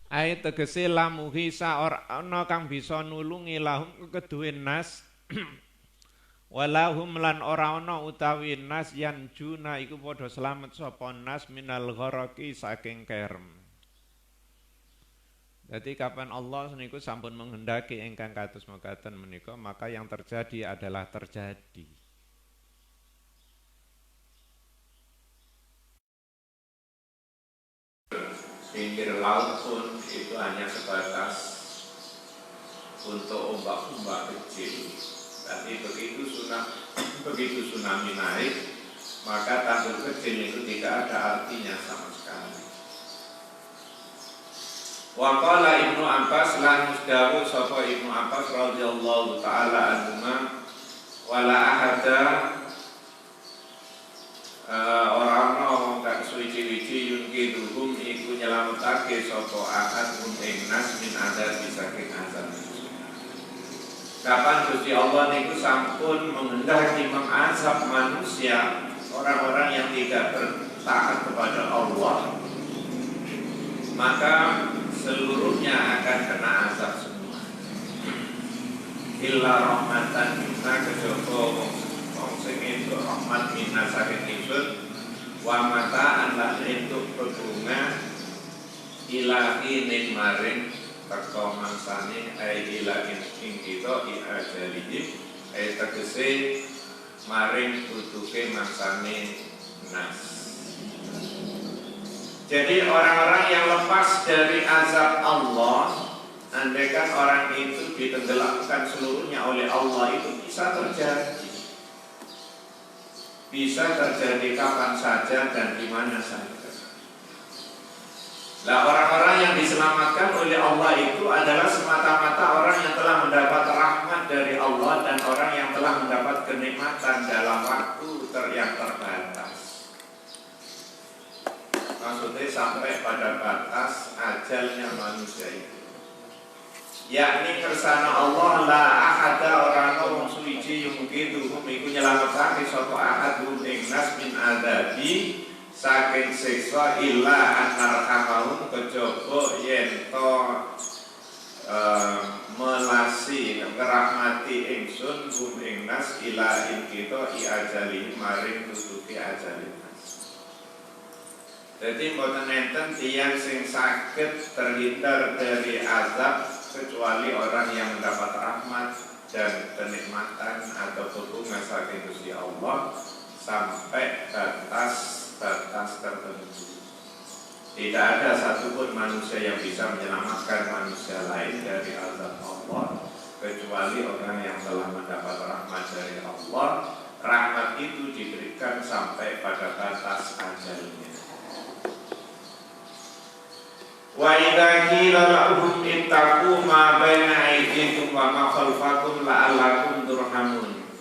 Ai tegese lamuhi saora ana kang bisa nulungi lahum keduwe nas walahum lan ora ana utawi nas yanjuna iku padha slamet sapa nas minal gharaqi saking kerem. Jadi kapan Allah niku sampun menghendaki ingkang kados mekaten menika, maka yang terjadi adalah terjadi. Pinggir laut pun itu hanya sebatas untuk ombak-ombak kecil. Tapi begitu tsunami naik, maka tanggul kecil itu tidak ada artinya sama sekali. Wa qala Ibnu Abbas lan musdawu sapa Ibnu Abbas radhiyallahu taala anhuma wala ahada orang kang suci-suci yungkiduhum iku nyelametake sapa ahad ing nas min azab saking azab. Kapan Gusti Allah niku sampun menghendaki mengazab manusia, orang-orang yang tidak bertaat kepada Allah, maka seluruhnya akan kena azab semua. Illa rahmatan minna kejaba wong sing entuk rahmat minna saking ingsun wa mataan lan entuk berbunga ilahi ning maring teko mangsane ai ilahi ing kita iajalihi ai tegese maring tutuke mangsane nas. Jadi orang-orang yang lepas dari azab Allah, andaikan orang itu ditenggelamkan seluruhnya oleh Allah, itu bisa terjadi. Bisa terjadi kapan saja dan di mana saja. Nah, orang-orang yang diselamatkan oleh Allah itu adalah semata-mata orang yang telah mendapat rahmat dari Allah dan orang yang telah mendapat kenikmatan dalam waktu yang terbatas. Maksudnya sampai pada batas ajalnya manusia itu, yakni kersana Allah la ahada orang wong suci yang begitu iku nyelametake sapa ahadun ing nas min adabi saking siksa illa anarhamahum kejaba yen to melasi ngrahmati ingsun hum ing nas ila ing kita iajali maring tutupi ajali. Jadi mboten enten tiyang sing saged terhindar dari azab kecuali orang yang mendapat rahmat dan kenikmatan atau hubungan saking Gusti Allah sampai batas tertentu. Tidak ada satupun manusia yang bisa menyelamatkan manusia lain dari azab Allah kecuali orang yang telah mendapat rahmat dari Allah. Rahmat itu diberikan sampai pada batas ajalnya. Wa idza qila lahum ittaqu ma baina aydikum wa ma khalfakum la'allakum turhamun.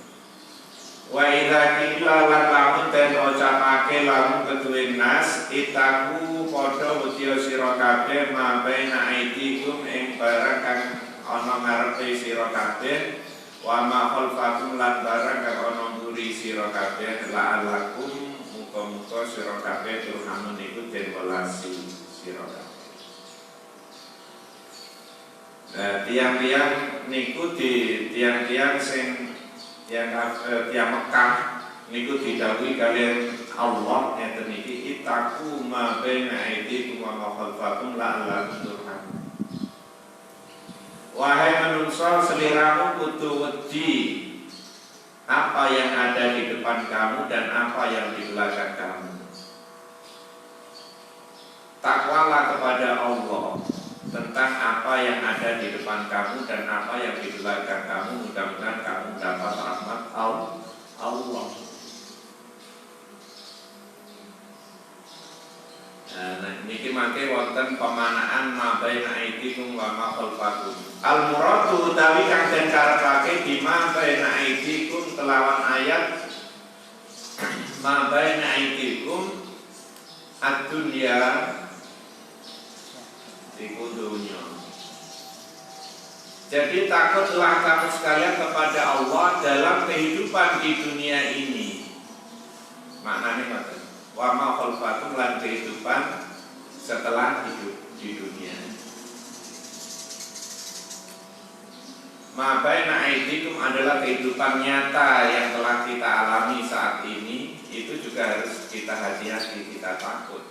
Wa idza qila lahum ten ucapake lahum keduwe nas ittaqu padha wedya sira kabeh ma baina aydikum ing barang kang ana ngarepe sira kabeh wa ma khalfakum lan barang kang ana mburi sira kabeh la'allakum muga-muga sira kabeh turhamun iku den welasi sira kabeh. Nah, tiang-tiang niku di tiang-tiang sing tiang Mekah niku didhawuhi kalian Allah ngeten iki ittaqu ma baina aydikum wa ma khalfakum la'allakum turhamun. Wahai manusia, seliramu kudu wedi apa yang ada di depan kamu dan apa yang di belakang kamu. Takwalah kepada Allah tentang apa yang ada di depan kamu dan apa yang di belakang kamu. Mudah-mudahan kamu dapat rahmat Allah. Nah, niki mangke wonten pemanaan ma baina aidikum wa ma khalfakum. Al muradu utawi kang den karepake di ma baina aidikum kelawan ayat ma baina aidikum ad-dunya iku dunya. Jadi takutlah kamu sekalian kepada Allah dalam kehidupan di dunia ini. Maknanya ngoten. Wa ma khalfakum lan kehidupan setelah hidup di dunia. ma baina aidikum adalah kehidupan nyata yang telah kita alami saat ini. Itu juga harus kita hati-hati, kita takut.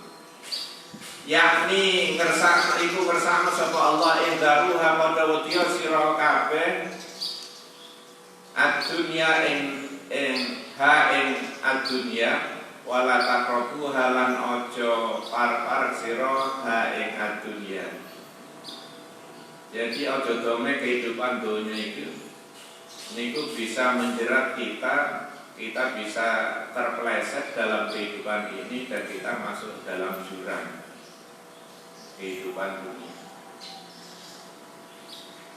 Yakni ngersakno iku bersama sapa Allah daruha padha wedya sira kabeh ad-dunya ing ad-dunya wala taqrabu halan ojo par sira ha ing ad-dunya. Jadi ojo dome kehidupan dunia itu niku bisa menjerat kita bisa terpeleset dalam kehidupan ini dan kita masuk dalam jurang kehidupan dunia.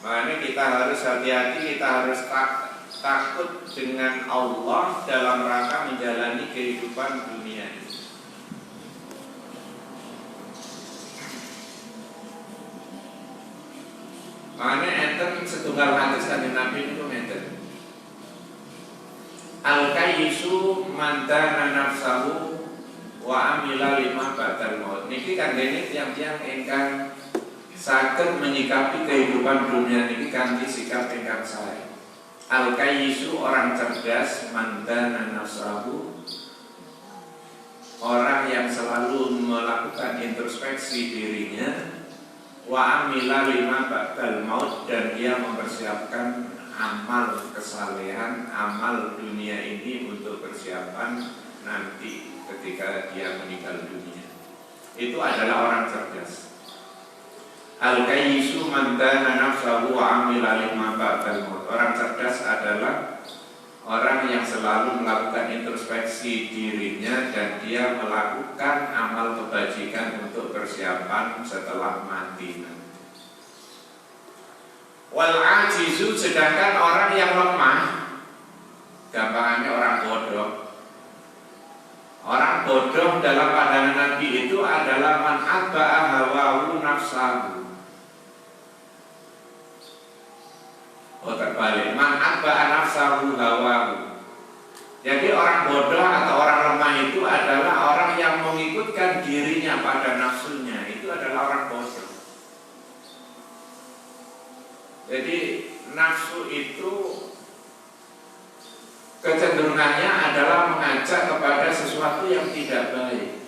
Makanya kita harus hati-hati, kita harus takut dengan Allah dalam rangka menjalani kehidupan dunia ini. Makanya enten setunggal hadis kanjeng Nabi itu enten. Al-kayyisu man dana nafsahu wa amila lima ba'dal maut. Niki kangge tiang-tiang ingkang saged menyikapi kehidupan dunia niki kanthi sikap ingkang sae. Al-kayyisu orang cerdas, man dana nafsahu orang yang selalu melakukan introspeksi dirinya, wa amila lima ba'dal maut dan dia mempersiapkan amal kesalehan, amal dunia ini untuk persiapan nanti ketika dia meninggal dunia. Itu adalah orang cerdas. Al-kayyisu man dana nafsahu wa amila lima ba'dal maut. Orang cerdas adalah orang yang selalu melakukan introspeksi dirinya dan dia melakukan amal kebajikan untuk persiapan setelah mati nanti. Wal ajizu, sedangkan orang yang lemah, gampangannya orang bodoh. Orang bodoh dalam pandangan Nabi itu adalah man atba'a hawahu nafsahu. Oh terbalik, man atba'a nafsahu hawahu. Jadi orang bodoh atau orang lemah itu adalah orang yang mengikutkan dirinya pada nafsunya. Itu adalah orang bodoh. Jadi nafsu itu kecenderungannya adalah mengajak kepada sesuatu yang tidak baik.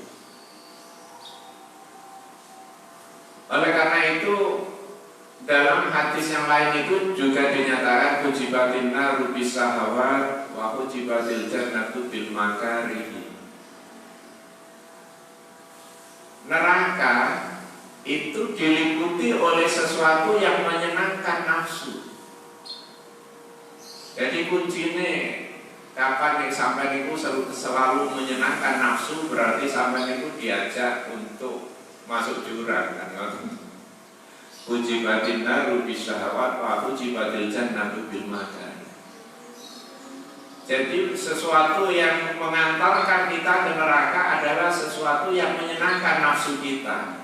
Oleh karena itu dalam hadis yang lain itu juga dinyatakan hujibatin naru bisahawat wa hujibatil jannatu bil makarihi. Neraka itu diliputi oleh sesuatu yang menyenangkan nafsu. Jadi kuncinya kapan yang sampai itu selalu menyenangkan nafsu, berarti sampai itu diajak untuk masuk jurang kan? Hujibatin naru bisyahawat wa hujibatil jannatu bil makarihi. Jadi sesuatu yang mengantarkan kita ke neraka adalah sesuatu yang menyenangkan nafsu kita.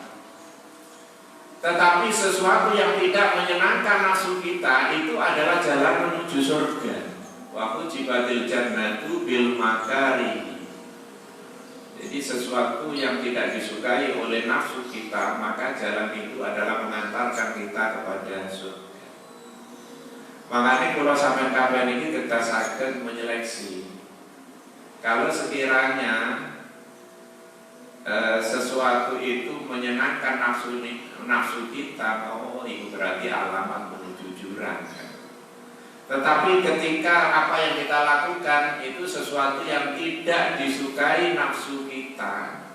Tetapi sesuatu yang tidak menyenangkan nafsu kita itu adalah jalan menuju surga. Wa hujibatil jannatu bil makarihi. Jadi sesuatu yang tidak disukai oleh nafsu kita, maka jalan itu adalah mengantarkan kita kepada surga. Makanya kalau sampai kapan ini kita saged menyeleksi. Kalau sekiranya sesuatu itu menyenangkan nafsu kita, oh itu berarti alamat menuju jurang kan? Tetapi ketika apa yang kita lakukan itu sesuatu yang tidak disukai nafsu kita,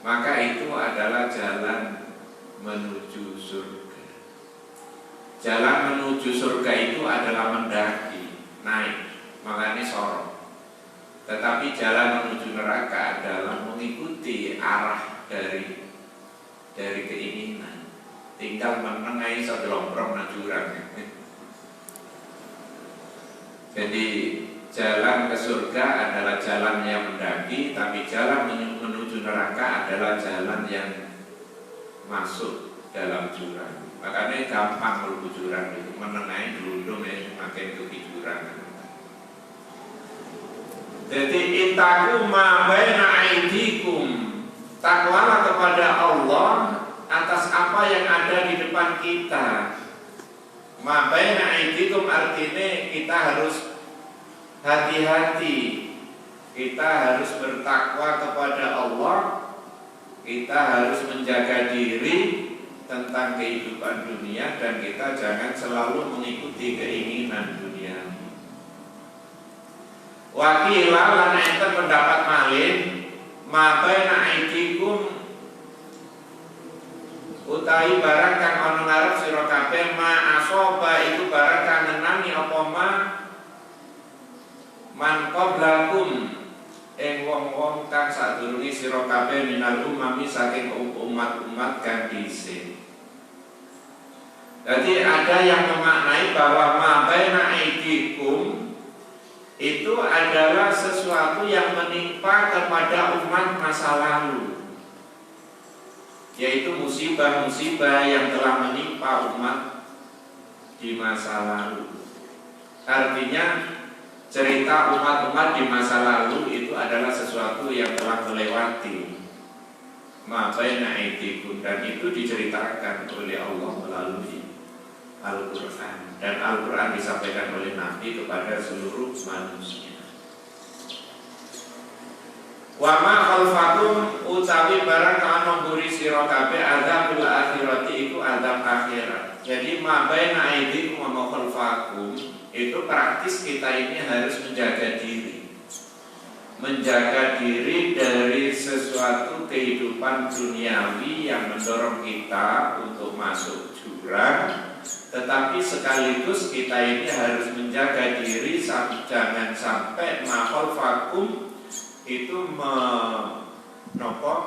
maka itu adalah jalan menuju surga. Jalan menuju surga itu adalah mendaki, naik, makanya sorong. Tetapi jalan menuju neraka adalah mengikuti arah dari keinginan. Tinggal menengahi segelomprong jurang. Jadi jalan ke surga adalah jalan yang mendaki, tapi jalan menuju neraka adalah jalan yang masuk dalam jurang. Makanya gampang menuju jurang itu, menengahi dulu makin ke jurang. Jadi ittaqu ma baina aidikum, takwalah kepada Allah atas apa yang ada di depan kita. Ma baina aidikum artinya kita harus hati-hati, kita harus bertakwa kepada Allah, kita harus menjaga diri tentang kehidupan dunia, dan kita jangan selalu mengikuti keinginan dunia. Wakila lan enten pendapat malih, ma baina aidikum utawi barang kang ana ngarep sira kabeh, ma asoba iku barang kang ngenani apa man qablakum ing wong-wong kang sadurunge sira kabeh minal umami saking umat-umat kang dhisik. Jadi ada yang memaknai bahwa ma baina aidikum itu adalah sesuatu yang menimpa kepada umat masa lalu, yaitu musibah-musibah yang telah menimpa umat di masa lalu. Artinya cerita umat-umat di masa lalu itu adalah sesuatu yang telah melewati ma baina aidikum, dan itu diceritakan oleh Allah melalui Al-Quran, dan Al-Quran disampaikan oleh Nabi kepada seluruh manusia. Wa ma khalfakum utawi barang kana mburi sira kabeh azabul akhirati iku azab akhirat. Jadi ma baina aidikum wa ma khalfakum itu praktis kita ini harus menjaga diri. Menjaga diri dari sesuatu kehidupan duniawi yang mendorong kita untuk masuk jurang, tetapi sekaligus kita ini harus menjaga diri jangan sampai ma khalfakum itu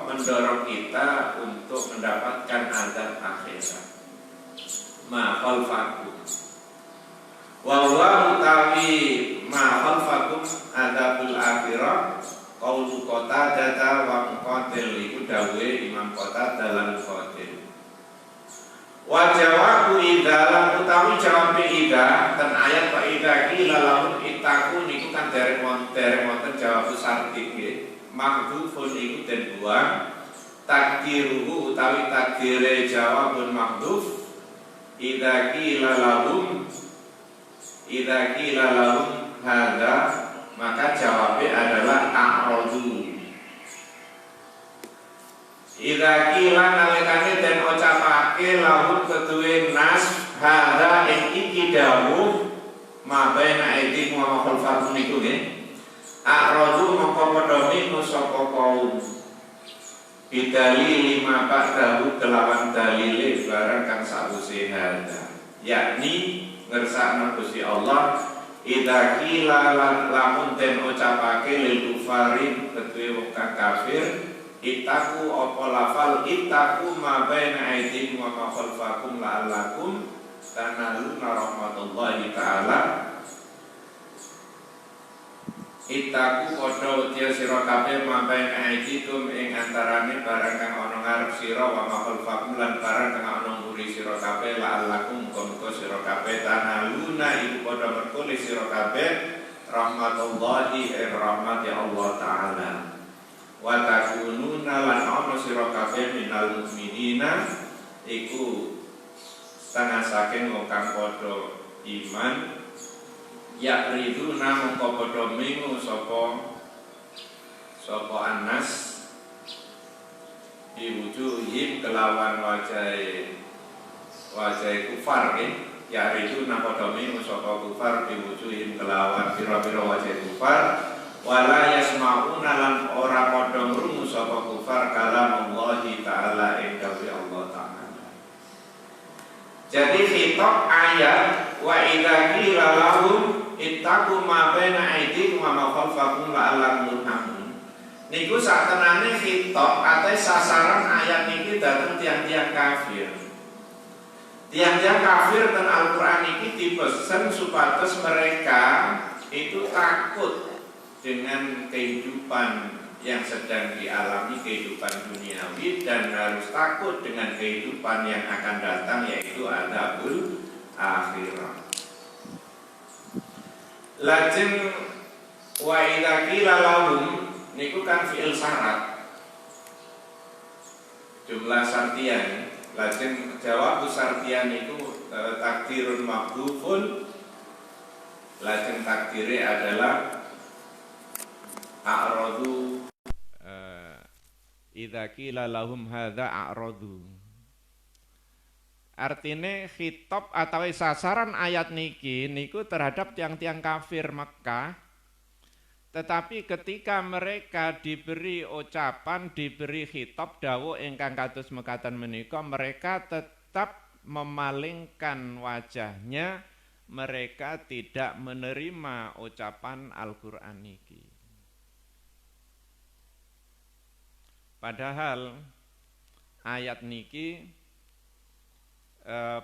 mendorong kita untuk mendapatkan azab akhirat. Ma khalfakum wa huwa utawi ma khalfakum adzabul akhirah qaulu Qatadah wa Muqatil, iku dawuhe Imam Qatadah lan Muqatil. Wa jawabu idza lam utawi jawab idza ten ayat fa idza qila lahum ittaqu niku kan dereng wonten jawab syarti nggih, mahdhufun iku den buang, takdiruhu utawi takdire jawabun mahdhuf, idza qila lahum hadza, maka jawabnya adalah a'radu. Idza qila nalikane den ucapake lahum keduwe nas hadza ing iki dawuh ma baina aidikum wa khalfakum niku nggih, a'radu mongko padha minu sapa kaum bidalil lima ba'dahu kelawan dalile barang kang sawise hadza, yakni ngersakna Gusti Allah. Idza qila lamun den ucapake lil kufarin keduwe wong kafir, ittaku apa lafal ittaku ma baina aidikum wa ma khalfakum la'allakum tanaluna rahmatullahi ta'ala. Ittaku padha wedya sira kabeh ma baina aidikum ing antarane barang kang ana ngarep sira wa ma khalfakum lan barang kang ana mburi sira kabeh la'allakum muga-muga sira kabeh tanaluna iku padha merkuli sira kabeh rahmatullahi rahmati Allah ta'ala. Wa takununa lan ana sira kabeh minal mukminina iku setengah saking wong kang padha iman, yakriduna mongko padha mingu sapa annas diwujuhim kelawan wajahe kufar nggih, yakriduna padha mingu sapa kufar diwujuhim kelawan pira-pira wajahe kufar, wala yasma'una lan ora padha ngrungu sapa kufar kalam Allah taala ing dawuh Allah taala. Jadi khitab ayat wa idza qila lahum ittaqu ma baina aidikum wa ma khalfakum la'allakum turhamun niku satenane khitab atau sasaran ayat niki dhateng tiang-tiang kafir. Tiang-tiang kafir dan Al-Qur'an iki dipesen supados mereka itu takut dengan kehidupan yang sedang dialami, kehidupan duniawi, dan harus takut dengan kehidupan yang akan datang, yaitu adzabul akhirah. Lajeng wa idza qila lahum niku kan fi'il syarat, jumlah sartian Lajeng jawab sartian itu takdirun mahdhufun. Lajeng takdire adalah a'radu idza qila lahum hadza a'radu. Artine khitab atau sasaran ayat niki niku terhadap tiang-tiang kafir Mekah. Tetapi ketika mereka diberi ucapan, diberi khitab dawuh ingkang kados mekaten menika, mereka tetap memalingkan wajahnya, mereka tidak menerima ucapan Al-Qur'an niki. Padahal ayat niki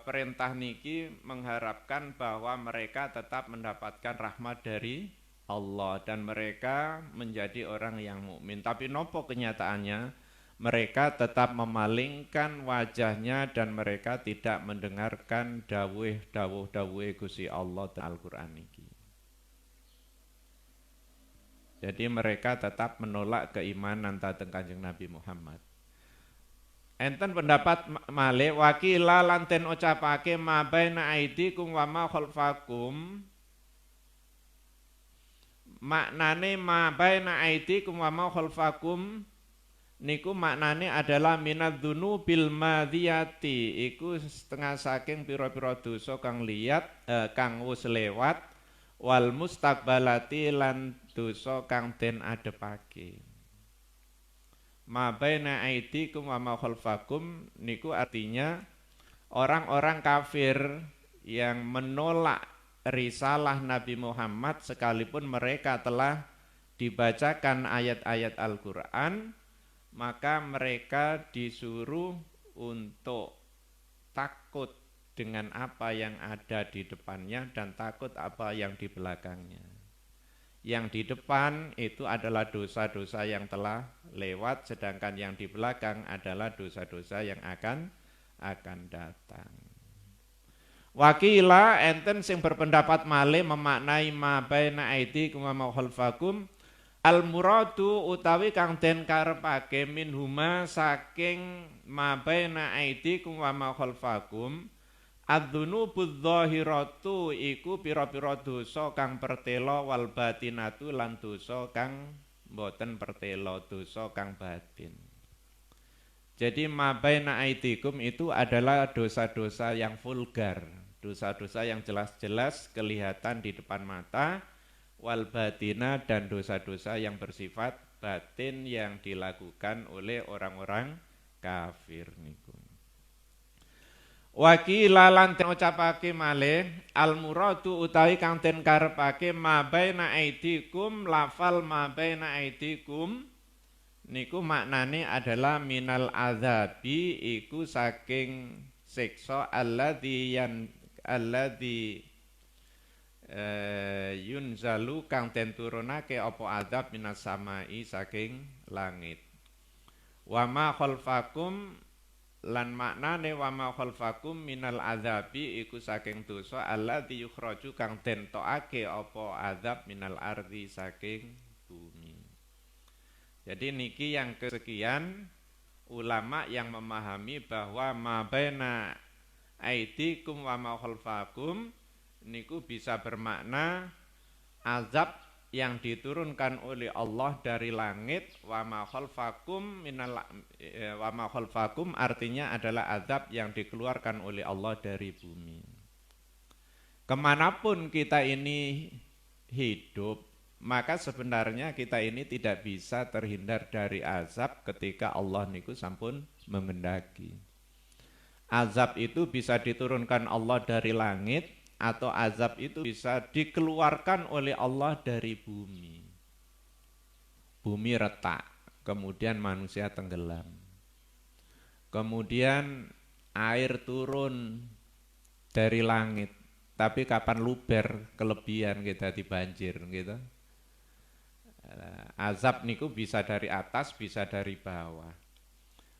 perintah niki mengharapkan bahwa mereka tetap mendapatkan rahmat dari Allah dan mereka menjadi orang yang mukmin. Tapi nopo kenyataannya mereka tetap memalingkan wajahnya dan mereka tidak mendengarkan dawuh Gusti Allah dan Al-Qur'an niki. Jadi mereka tetap menolak keimanan dhateng Kanjeng Nabi Muhammad. Enten pendapat malih wakila lanten ucapake ma baina aidikum wa ma khalfakum. Maknane ma baina aidikum wa ma khalfakum niku maknane adalah minadzunubil madhiyati, iku setengah saking pira-pira dosa kang kang wis lewat, wal mustaqbalati lan dosa kang den adepake. Ma baina aidikum wa ma khalfakum niku artinya orang-orang kafir yang menolak risalah Nabi Muhammad sekalipun mereka telah dibacakan ayat-ayat Al-Qur'an, maka mereka disuruh untuk takut dengan apa yang ada di depannya dan takut apa yang di belakangnya. Yang di depan itu adalah dosa-dosa yang telah lewat, sedangkan yang di belakang adalah dosa-dosa yang akan datang. Wakila enten sing berpendapat malih memaknai ma baina aidikum wa ma khalfakum, al muradu utawi kang den karepake minhuma saking ma baina aidikum wa ma khalfakum, adzunubudz dzahiratu iku pira-pira dosa kang pertela, wal batinatu lan dosa kang boten pertela, dosa kang batin. Jadi ma baina aidikum itu adalah dosa-dosa yang vulgar, dosa-dosa yang jelas-jelas kelihatan di depan mata, wal batina dan dosa-dosa yang bersifat batin yang dilakukan oleh orang-orang kafir niku. Wakila lan den ucapake malih al muradu utawi kang den karepake ma baina aidikum, lafal ma baina aidikum niku maknane adalah minal azabi, iku saking siksa alladzi yunzalu kang den turunake apa azab minas samai saking langit. Wa ma khalfakum lan maknane wa ma khalfakum minal azabi iku saking dosa alladzi yukhraju kang den tokake apa azab minal ardi saking bumi. Jadi niki yang kesekian ulama yang memahami bahwa ma baina aidikum wa ma khalfakum niku bisa bermakna azab yang diturunkan oleh Allah dari langit, wa ma khalfakum artinya adalah azab yang dikeluarkan oleh Allah dari bumi. Kemanapun kita ini hidup, maka sebenarnya kita ini tidak bisa terhindar dari azab ketika Allah niku sampun mengendaki. Azab itu bisa diturunkan Allah dari langit, atau azab itu bisa dikeluarkan oleh Allah dari bumi. Bumi retak, kemudian manusia tenggelam. Kemudian air turun dari langit, tapi kapan luber kelebihan kita di banjir gitu. Azab niku bisa dari atas, bisa dari bawah.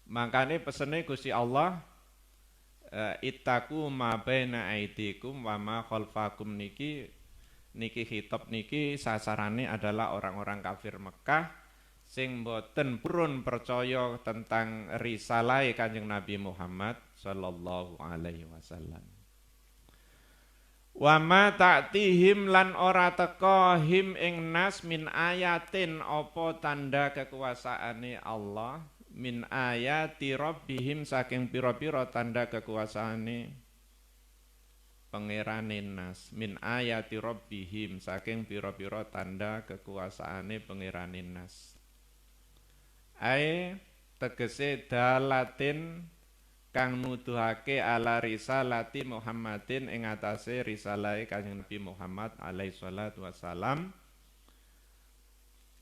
Makanya pesennya Gusti Allah, ittaqu ma baina aidikum wa ma khalfakum niki khitab niki sasarane adalah orang-orang kafir Mekah sing boten purun percaya tentang risalah Kanjeng Nabi Muhammad, sallallahu alaihi wasallam. Wa ma ta'tihim lan ora teka him ing nas min ayatin apa tanda kekuasaane Allah, min ayati rabbihim saking pira-pira tanda kekuasaane pangerane nas, min ayati rabbihim saking pira-pira tanda kekuasaane pangerane nas. Ae tegese dalatin kang nuduhake ala risalati Muhammadin ing atase risalahe Kanjeng Nabi Muhammad alaihi salatu wassalam,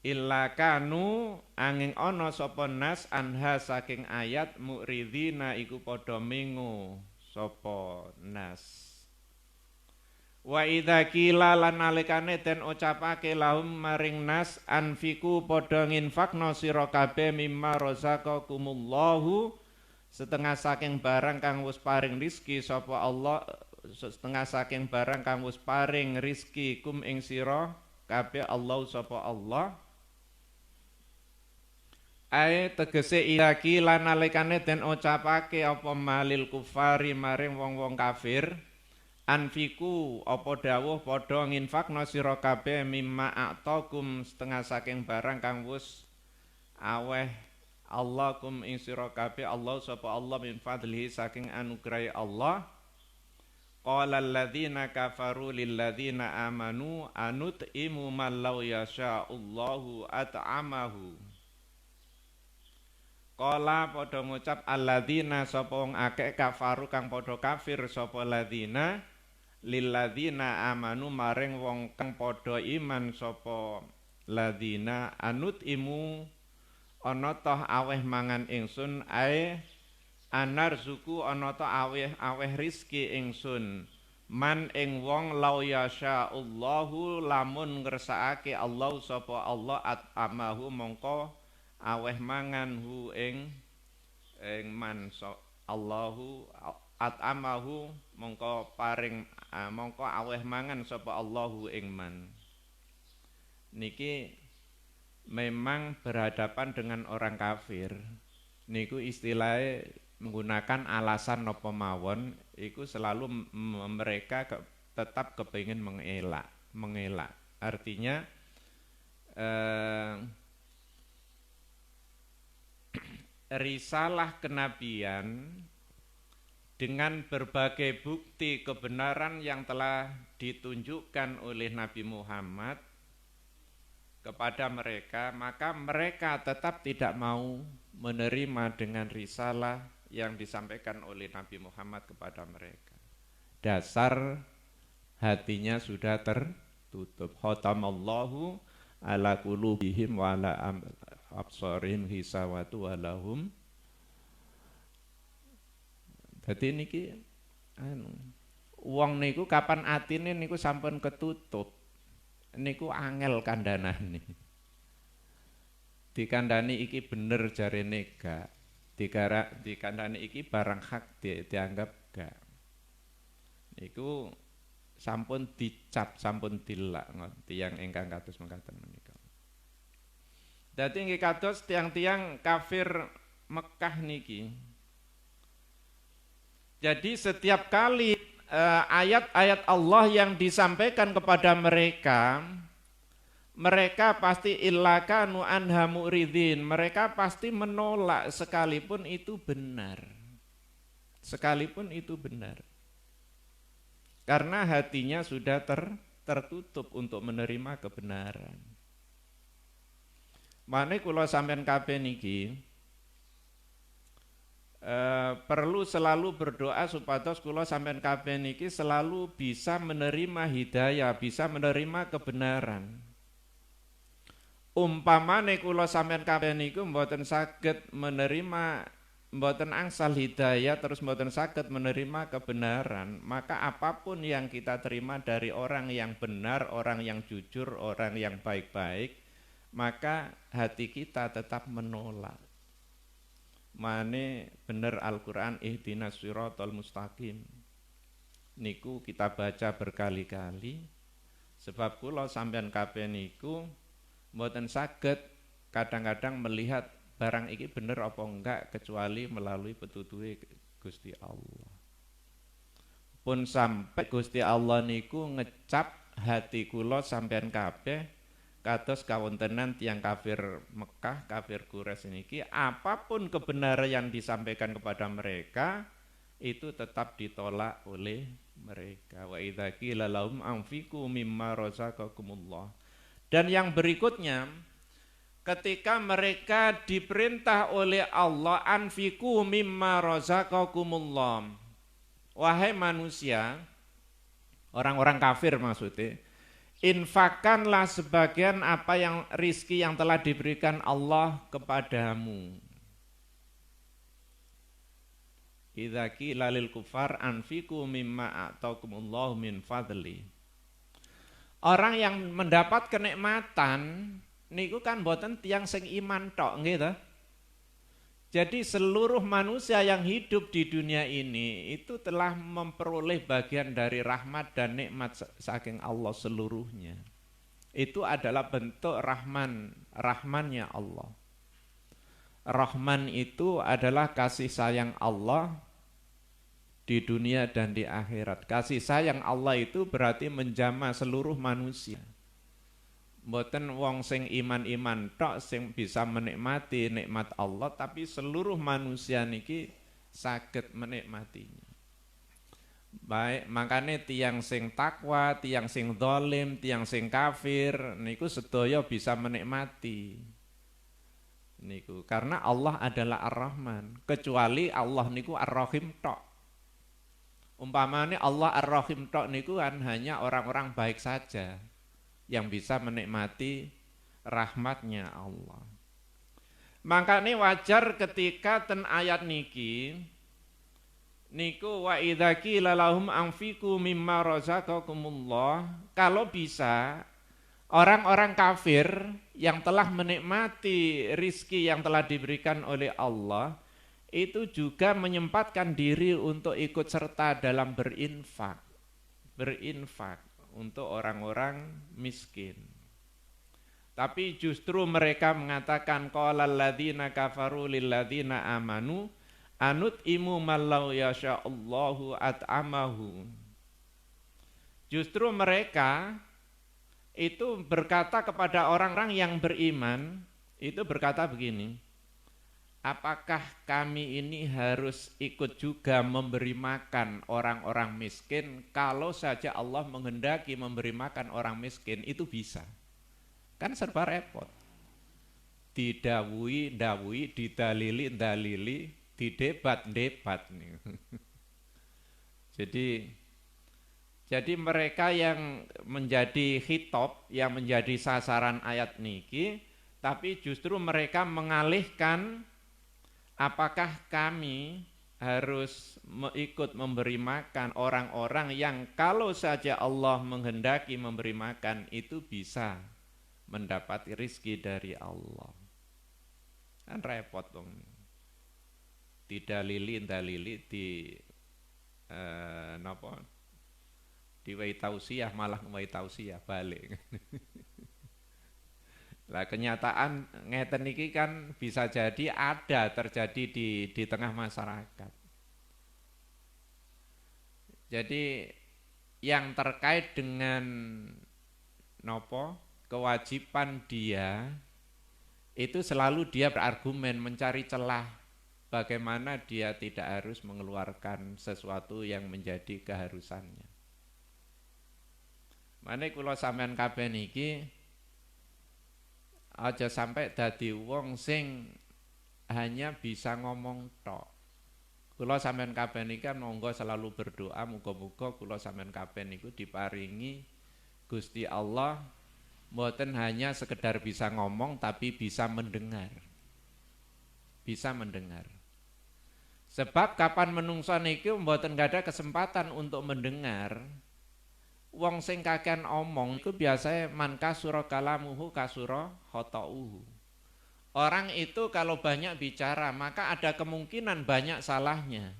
illa kanu angin ana sapa nas anha saking ayat mu'ridina iku padha mengo sapa nas. Wa idza qila lan nalikane den ucapake lahum maring nas anfiku padha nginfakna sira kabeh mimma razaqakumullahu setengah saking barang kang wis paring rizki sapa Allah, setengah saking barang kang wis paring rizki kum ing sira kabeh Allah sapa Allah. Ae tegese iraki lan nalikane den ucapake apa malil kufari maring wong-wong kafir, anfiku apa dawuh padha nginfakna sira kabeh mimma a'takum setengah saking barang kang wis aweh Allah kum ing sira kabeh Allah sapa Allah min fadlihi saking anugrahe Allah. Qala alladzina kafaru lil ladzina amanu anut'imu man law yasha'ullahu at'amahu. Qala padha ngucap alladzina sapa wong akeh kafaru kang padha kafir sapa ladzina lil ladzina amanu maring wong kang padha iman sapa ladzina anut'imu ana toh aweh mangan ingsun ae anarzuku ana toh aweh rizki ingsun man ing wong law yasya'ullahu lamun ngersakake Allah sapa Allah at'amahu mongko aweh mangan hu ing man Allahu at'amahu mongko paring mongko aweh mangan sapa Allahu ing man. Niki memang berhadapan dengan orang kafir niku istilahnya menggunakan alasan napa mawon iku selalu mereka tetap kepingin mengelak artinya risalah kenabian dengan berbagai bukti kebenaran yang telah ditunjukkan oleh Nabi Muhammad kepada mereka, maka mereka tetap tidak mau menerima dengan risalah yang disampaikan oleh Nabi Muhammad kepada mereka. Dasar hatinya sudah tertutup. Khatamallahu ala qulubihim wa ala absarihim hisawatu wa lahum. Dadi niki wong niku kapan atine niku sampun ketutup. Niku angel kandhanane. Dikandani iki bener jarene gak. Dikandani iki barang hak dianggap gak. Niku sampun dicap, sampun dilak tiyang ingkang kados mekaten menika. Dadi nggih kados tiang-tiang kafir Mekah niki. Jadi setiap kali ayat-ayat Allah yang disampaikan kepada mereka, mereka pasti illakanu anha mu'ridin, mereka pasti menolak sekalipun itu benar. Sekalipun itu benar. Karena hatinya sudah tertutup untuk menerima kebenaran. Mane kula sampean kabeh niki perlu selalu berdoa supados kula sampean kabeh niki selalu bisa menerima hidayah, bisa menerima kebenaran. Umpamane kula sampean kabeh niku mboten saged menerima, mboten angsal hidayah terus mboten saged menerima kebenaran, maka apapun yang kita terima dari orang yang benar, orang yang jujur, orang yang baik-baik, maka hati kita tetap menolak. Mane bener Al-Qur'an ihdinas siratal mustaqim. Niku kita baca berkali-kali sebab kula sampean kabeh niku mboten saged kadang-kadang melihat barang iki bener apa enggak kecuali melalui petutuhe Gusti Allah. Pun sampai Gusti Allah niku ngecap hati kula sampean kabeh kados kawontenan tiyang kafir Mekah, kafir Quraisy niki, apapun kebenaran yang disampaikan kepada mereka itu tetap ditolak oleh mereka. Wa idza qila lahum anfiqu mimma razaqakumullah. Dan yang berikutnya, ketika mereka diperintah oleh Allah anfiqu mimma razaqakumullah. Wahai manusia, orang-orang kafir maksudnya, infakkanlah sebagian apa yang rizki yang telah diberikan Allah kepadamu. Idza qila lil kufar anfiqu mimma ataakumullahu min fadli. Orang yang mendapat kenikmatan niku kan mboten tiyang sing iman tok nggih ta? Jadi seluruh manusia yang hidup di dunia ini itu telah memperoleh bagian dari rahmat dan nikmat saking Allah seluruhnya. Itu adalah bentuk rahmannya Allah. Rahman itu adalah kasih sayang Allah di dunia dan di akhirat. Kasih sayang Allah itu berarti menjamah seluruh manusia. Mboten wong sing iman-iman tok sing bisa menikmati nikmat Allah, tapi seluruh manusia niki saged menikmatinya. Baik, makanya tiang sing takwa, tiang sing zalim, tiang sing kafir niku sedaya bisa menikmati. Niku karena Allah adalah Ar-Rahman, kecuali Allah niku Ar-Rahim tok. Umpamanya Allah Ar-Rahim tok niku kan hanya orang-orang baik saja yang bisa menikmati rahmatnya Allah. Makanya wajar ketika ten ayat niki niku wa idza qila lahum anfiqu mimma razaqakumullah, kalau bisa orang-orang kafir yang telah menikmati rizki yang telah diberikan oleh Allah itu juga menyempatkan diri untuk ikut serta dalam berinfak untuk orang-orang miskin. Tapi justru mereka mengatakan qalal ladzina kafaru lil ladzina amanu anut'imu mallau yasya'allahu at'amahu. Justru mereka itu berkata kepada orang-orang yang beriman, itu berkata begini, apakah kami ini harus ikut juga memberi makan orang-orang miskin? Kalau saja Allah menghendaki memberi makan orang miskin, itu bisa. Kan serba repot. Didawui, didalili, didebat. Jadi mereka yang menjadi khitab, yang menjadi sasaran ayat niki, tapi justru mereka mengalihkan, apakah kami harus ikut memberi makan orang-orang yang kalau saja Allah menghendaki memberi makan itu bisa mendapat rizki dari Allah. Kan repot dong. Didalili diwai tausiah malah ngwai tausiah balik. Lah kenyataan ngeten iki kan bisa jadi ada terjadi di tengah masyarakat. Jadi yang terkait dengan kewajiban dia itu selalu dia berargumen mencari celah bagaimana dia tidak harus mengeluarkan sesuatu yang menjadi keharusannya. Mane kula sampean kabeh niki aja sampai dadi wong sing hanya bisa ngomong tok. Kula sampean kabeh niki monggo selalu berdoa muga-muga kula sampean kabeh niku diparingi Gusti Allah mboten hanya sekedar bisa ngomong tapi bisa mendengar. Bisa mendengar. Sebab kapan menungso niki mboten gada kesempatan untuk mendengar, wong sing kakean omong itu biasanya man kasura kalamuhu kasura khata'uhu. Orang itu kalau banyak bicara maka ada kemungkinan banyak salahnya.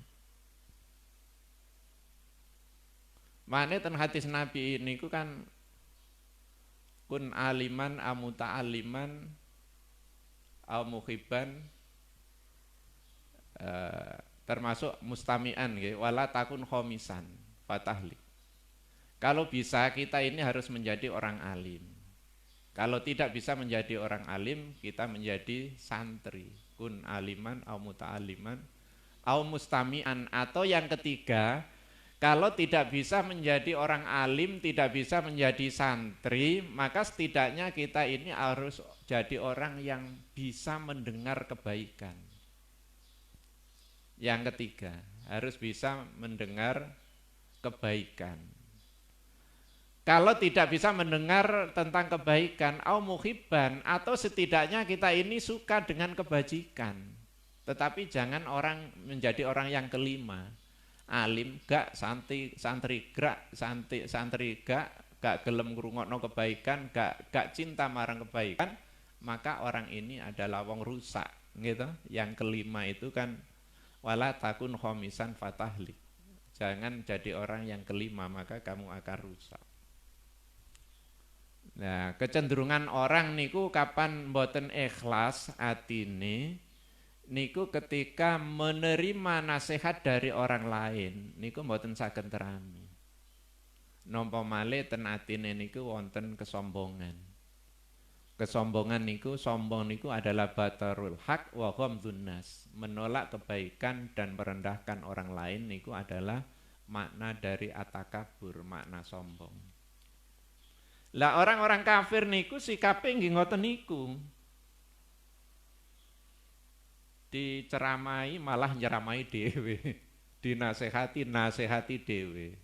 Mane ten hadis Nabi niku kan kun aliman amuta'aliman au muhibban termasuk mustami'an nggih, wala takun khomisan fatahlik. Kalau bisa kita ini harus menjadi orang alim. Kalau tidak bisa menjadi orang alim, kita menjadi santri. Kun aliman au muta'aliman au mustami'an. Atau yang ketiga, kalau tidak bisa menjadi orang alim, tidak bisa menjadi santri, maka setidaknya kita ini harus jadi orang yang bisa mendengar kebaikan. Yang ketiga, harus bisa mendengar kebaikan. Kalau tidak bisa mendengar tentang kebaikan, au muhibban, atau setidaknya kita ini suka dengan kebajikan. Tetapi jangan orang menjadi orang yang kelima. Alim gak, santri gak gelem ngrungokno kebaikan, gak cinta marang kebaikan, maka orang ini adalah wong rusak, gitu. Yang kelima itu kan wala takun khomisan fatahlik. Jangan jadi orang yang kelima, maka kamu akan rusak. Nah, kecenderungan orang niku kapan mboten ikhlas atine niku ketika menerima nasihat dari orang lain niku mboten saged terami. Nampa malih ten atine niku wonten kesombongan. Kesombongan niku, sombong niku adalah batarul haq wa ghamdun nas. Menolak kebaikan dan merendahkan orang lain niku adalah makna dari atakabur, makna sombong. Lah orang-orang kafir niku sikape nggih ngoten niku. Diceramai malah nyeramai dhewe. Dinasehati dhewe.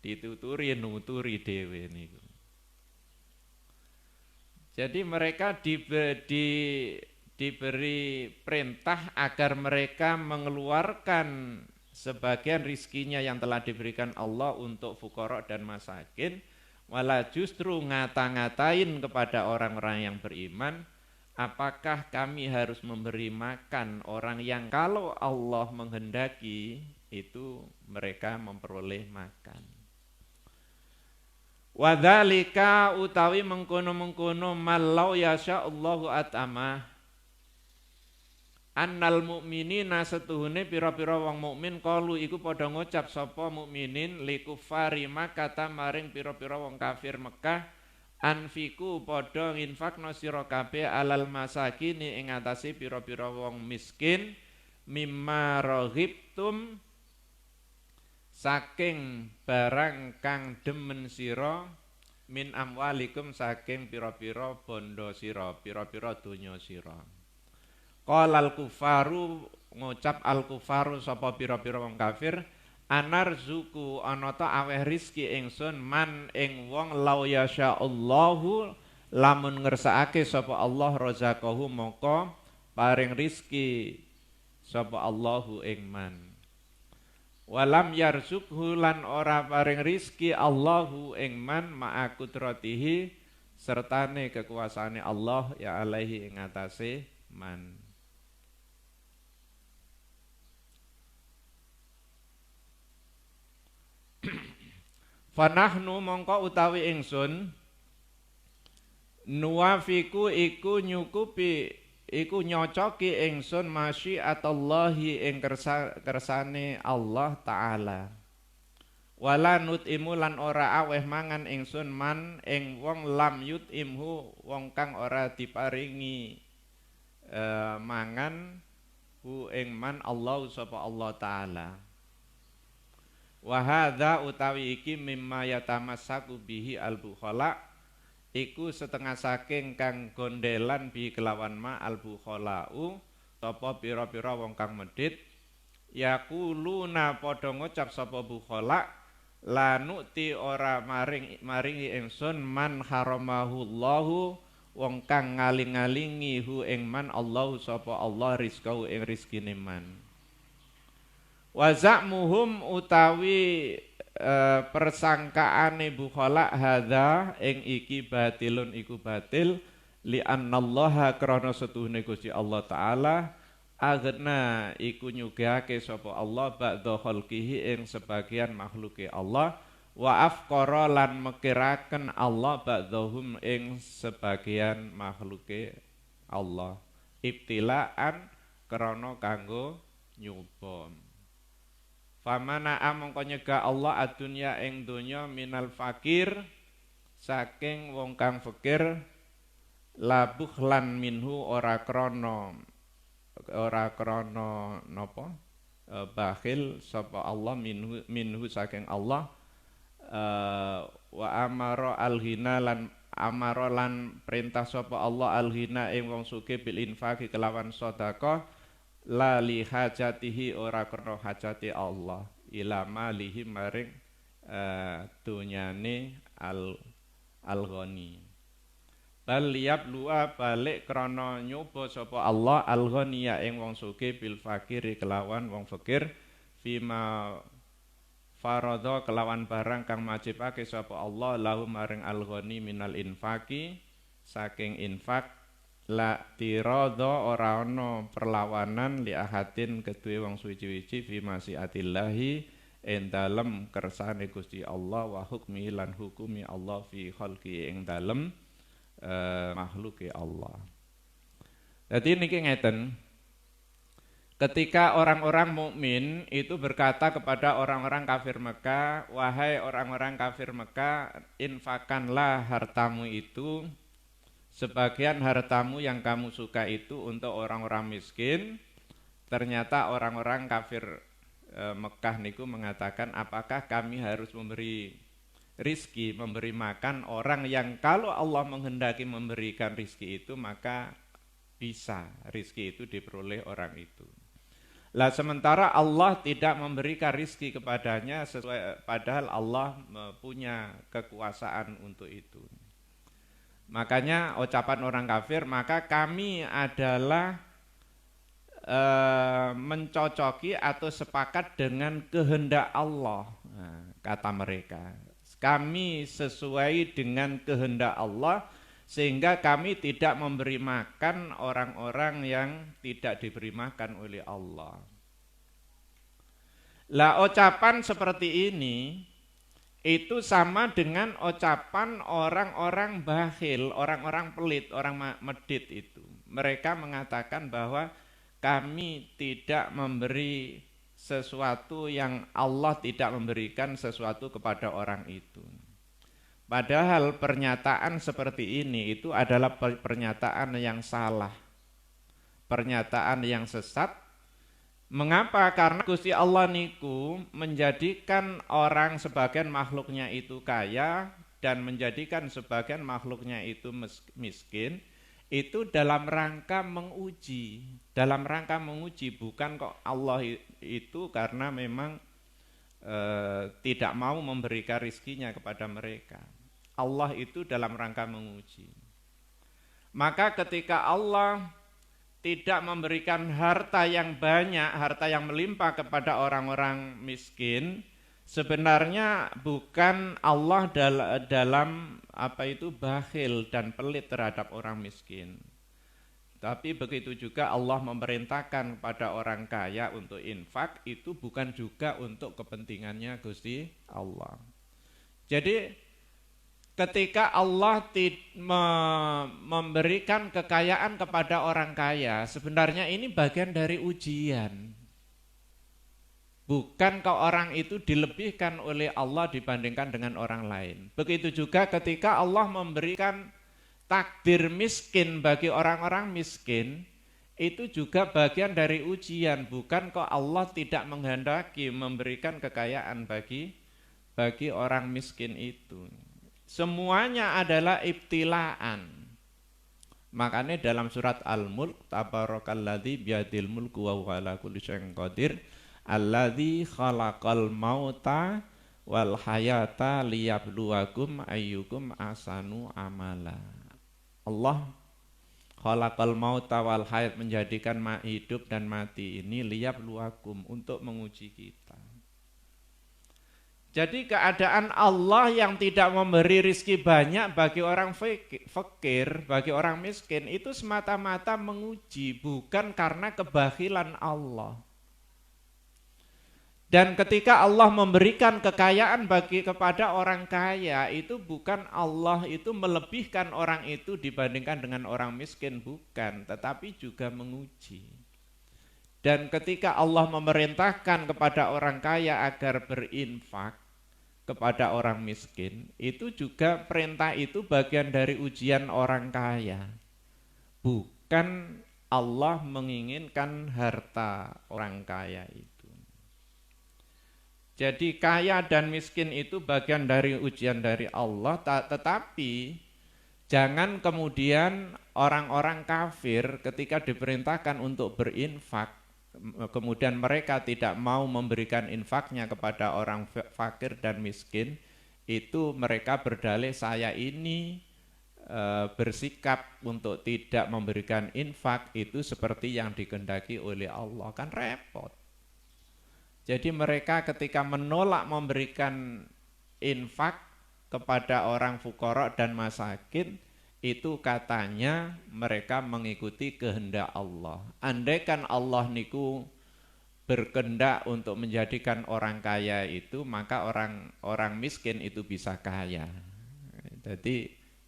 Dituturi nuturi dhewe niku. Jadi mereka diberi perintah agar mereka mengeluarkan sebagian rizkinya yang telah diberikan Allah untuk fuqara dan masakin. Malah justru ngata-ngatain kepada orang-orang yang beriman, apakah kami harus memberi makan orang yang kalau Allah menghendaki itu mereka memperoleh makan. Wadzalika utawi mengkono-mengkono malau yasya'allahu at'amah. Annal mukminina setuhune pira-pira wong mukmin kalu iku padha ngucap sapa mukminin likufari Makkah maring pira-pira wong kafir Mekah anfiku padha nginfakno sira kabeh alal masakini ing atase pira-pira wong miskin mimma raghibtum saking barang kang demen sira min amwalikum saking pira-pira bondo sira pira-pira donya sira. Qala al-kufaru ngucap al-kufaru sapa pira-pira wong kafir anarzuku ana ta aweh rizki ingsun man ing wong lau yasyaallahu lamun ngersakake sapa Allah razaqahu moko paring rizki sapa Allahu ing man walam yarzukhu lan ora paring rizki Allahu ing man ma'a kudratihi sertane kekuasaane Allah ya alaihi ing atase man. Fanahnu mongko utawi ingsun nuwafiku iku nyukupi iku nyocoki ingsun masyiatallahi ing kersane Allah taala wala nutimu lan ora aweh mangan ingsun man ing wong lam yutimhu wong kang ora diparingi mangan hu ing man Allah sapa Allah taala. Wa hadza utawi iki mimma yatamassaku bihi al-bukhala iku setengah saking kang gondelan bi kelawan ma al-bukhalau sapa pira-pira wong kang medhit yaquluna padha ngucap sapa bukhala la nu'ti ora maringi ingsun man haramahullahu wong kang ngaling-alingi hu ing man Allah sapa Allah rizqahu ing rezekine man. Wa za'muhum utawi persangkaane bukhala hadza ing iki batilun iku batil li annallaha krana setuhune Gusti Allah taala agna iku nyugihake sapa Allah ba'dha khalqihi ing sebagian makhluke Allah wa afqara lan mekiraken Allah ba'dhum ing sebagian makhluke Allah ibtilaan krana kanggo nyoba. Famana mongko nyegah Allah adunya ing donya minal fakir saking wong kang fakir labuh lan minhu ora krana napa bakhil sapa Allah minhu saking Allah wa amara alghina lan amara lan perintah sapa Allah alghina ing wong sugih bil infaqi kelawan sedekah la li hajatihi ora krana hajati Allah ila malihi maring dunyane al-ghani bal liyabluwa balik krana nyoba sapa Allah al-ghaniya ing wong sugih bil fakiri kelawan wong fakir fima faradha kelawan barang kang majibake sapa Allah lahu maring al-ghani minal infaqi saking infak la tiradha ora ana perlawanan li ahadin kedue wong suci-suci fi masyiatillahi ing dalem kersane Gusti Allah wa hukmi lan hukumi Allah fi khalqi ing dalem makhluke Allah. Jadi niki ngeten. Ketika orang-orang mukmin itu berkata kepada orang-orang kafir Mekah, wahai orang-orang kafir Mekah, infakanlah hartamu itu sebagian hartamu yang kamu suka itu untuk orang-orang miskin. Ternyata orang-orang kafir Mekah niku mengatakan, apakah kami harus memberi rizki, memberi makan orang yang kalau Allah menghendaki memberikan rizki itu maka bisa rizki itu diperoleh orang itu. Lah sementara Allah tidak memberikan rizki kepadanya sesuai, padahal Allah punya kekuasaan untuk itu. Makanya ucapan orang kafir, maka kami adalah mencocoki atau sepakat dengan kehendak Allah, nah, kata mereka. Kami sesuai dengan kehendak Allah sehingga kami tidak memberi makan orang-orang yang tidak diberi makan oleh Allah. Lah ucapan seperti ini itu sama dengan ucapan orang-orang bakhil, orang-orang pelit, orang medit itu. Mereka mengatakan bahwa kami tidak memberi sesuatu yang Allah tidak memberikan sesuatu kepada orang itu. Padahal pernyataan seperti ini itu adalah pernyataan yang salah, pernyataan yang sesat. Mengapa? Karena Gusti Allah niku menjadikan orang sebagian makhluknya itu kaya dan menjadikan sebagian makhluknya itu miskin itu dalam rangka menguji, bukan kok Allah itu karena memang tidak mau memberikan rizkinya kepada mereka. Allah itu dalam rangka menguji. Maka ketika Allah tidak memberikan harta yang banyak, harta yang melimpah kepada orang-orang miskin, sebenarnya bukan Allah dalam bakhil dan pelit terhadap orang miskin. Tapi begitu juga Allah memerintahkan kepada orang kaya untuk infak, itu bukan juga untuk kepentingannya Gusti Allah. Jadi ketika Allah memberikan kekayaan kepada orang kaya, sebenarnya ini bagian dari ujian. Bukan kau orang itu dilebihkan oleh Allah dibandingkan dengan orang lain. Begitu juga ketika Allah memberikan takdir miskin bagi orang-orang miskin, itu juga bagian dari ujian. Bukan kok Allah tidak menghendaki memberikan kekayaan bagi orang miskin itu. Semuanya adalah ibtilaan. Makanya dalam surat Al-Mulk, tabarakalladzi biyadil mulku wa huwa ala kulli syai'in qadir, alladzi khalaqal mauta wal hayata liyabluwakum ayyukum ahsanu amala. Allah khalaqal mauta wal hayat, menjadikan hidup dan mati ini liyabluwakum, untuk menguji kita. Jadi keadaan Allah yang tidak memberi rizki banyak bagi orang fakir, bagi orang miskin, itu semata-mata menguji, bukan karena kebakhilan Allah. Dan ketika Allah memberikan kekayaan kepada orang kaya, itu bukan Allah itu melebihkan orang itu dibandingkan dengan orang miskin, bukan, tetapi juga menguji. Dan ketika Allah memerintahkan kepada orang kaya agar berinfak kepada orang miskin, itu juga perintah itu bagian dari ujian orang kaya. Bukan Allah menginginkan harta orang kaya itu. Jadi kaya dan miskin itu bagian dari ujian dari Allah, tetapi jangan kemudian orang-orang kafir ketika diperintahkan untuk berinfak, kemudian mereka tidak mau memberikan infaknya kepada orang fakir dan miskin, itu mereka berdalih saya ini bersikap untuk tidak memberikan infak itu seperti yang dikehendaki oleh Allah, kan repot. Jadi mereka ketika menolak memberikan infak kepada orang fuqara dan masakin, itu katanya mereka mengikuti kehendak Allah. Andaikan Allah niku berkehendak untuk menjadikan orang kaya itu, maka orang miskin itu bisa kaya.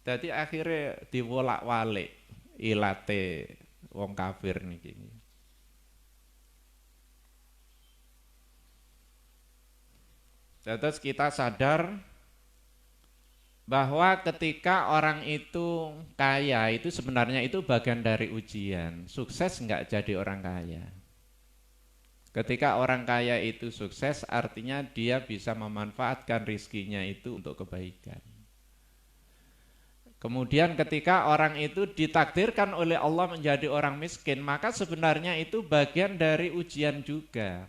Jadi akhirnya diwolak-walik ilate wong kafir niki. Terus kita sadar bahwa ketika orang itu kaya itu sebenarnya itu bagian dari ujian. Sukses enggak jadi orang kaya. Ketika orang kaya itu sukses, artinya dia bisa memanfaatkan rizkinya itu untuk kebaikan. Kemudian ketika orang itu ditakdirkan oleh Allah menjadi orang miskin, maka sebenarnya itu bagian dari ujian juga.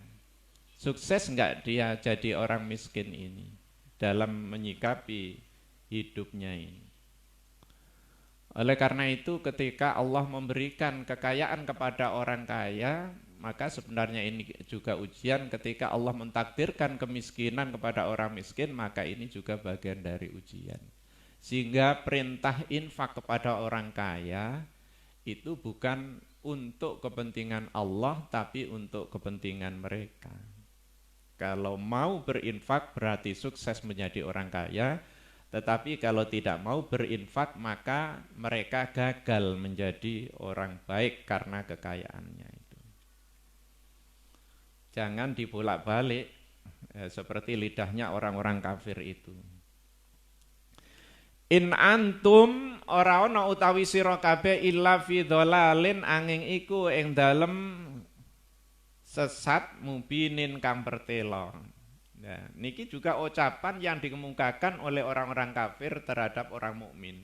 Sukses enggak dia jadi orang miskin ini dalam menyikapi hidupnya ini. Oleh karena itu ketika Allah memberikan kekayaan kepada orang kaya, maka sebenarnya ini juga ujian. Ketika Allah mentakdirkan kemiskinan kepada orang miskin, maka ini juga bagian dari ujian. Sehingga perintah infak kepada orang kaya itu bukan untuk kepentingan Allah, tapi untuk kepentingan mereka. Kalau mau berinfak berarti sukses menjadi orang kaya, tetapi kalau tidak mau berinfak maka mereka gagal menjadi orang baik karena kekayaannya itu. Jangan dibolak-balik seperti lidahnya orang-orang kafir itu. In antum ora ana utawi sira kabeh illa fi dhalalin angin iku ing dalem sesat mubinin kang pertelo. Nah, niki juga ucapan yang dikemukakan oleh orang-orang kafir terhadap orang mukmin.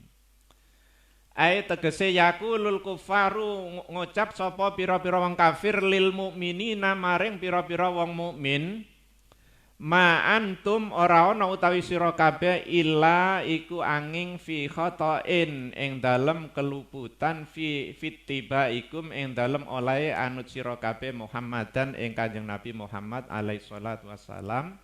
Ai tegese yaqulul kufaru ngucap sapa pira-pira wong kafir lil mukminina maring pira-pira wong mukmin, ma antum ora ana utawi sira kabeh illa iku angin fi khata'in ing dalem keluputan fi fittibaikum ing dalem olahe anut sira kabeh Muhammadan ing Kanjeng Nabi Muhammad alaihi salatu wassalam.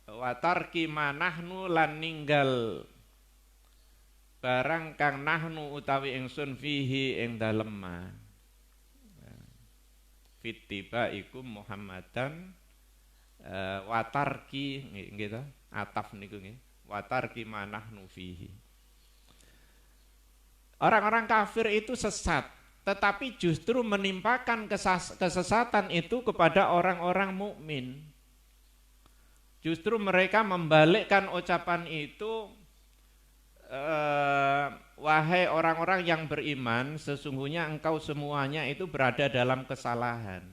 Watarki manahnu lan ninggal barang kang nahnu utawi ingsun fihi ing dalem ma fitiba iku Muhammadan watarki nggih to ataf niku nggih watarki manahnu fihi. Orang-orang kafir itu sesat, tetapi justru menimpakan kesesatan itu kepada orang-orang mukmin. Justru mereka membalikkan ucapan itu, wahai orang-orang yang beriman, sesungguhnya engkau semuanya itu berada dalam kesalahan.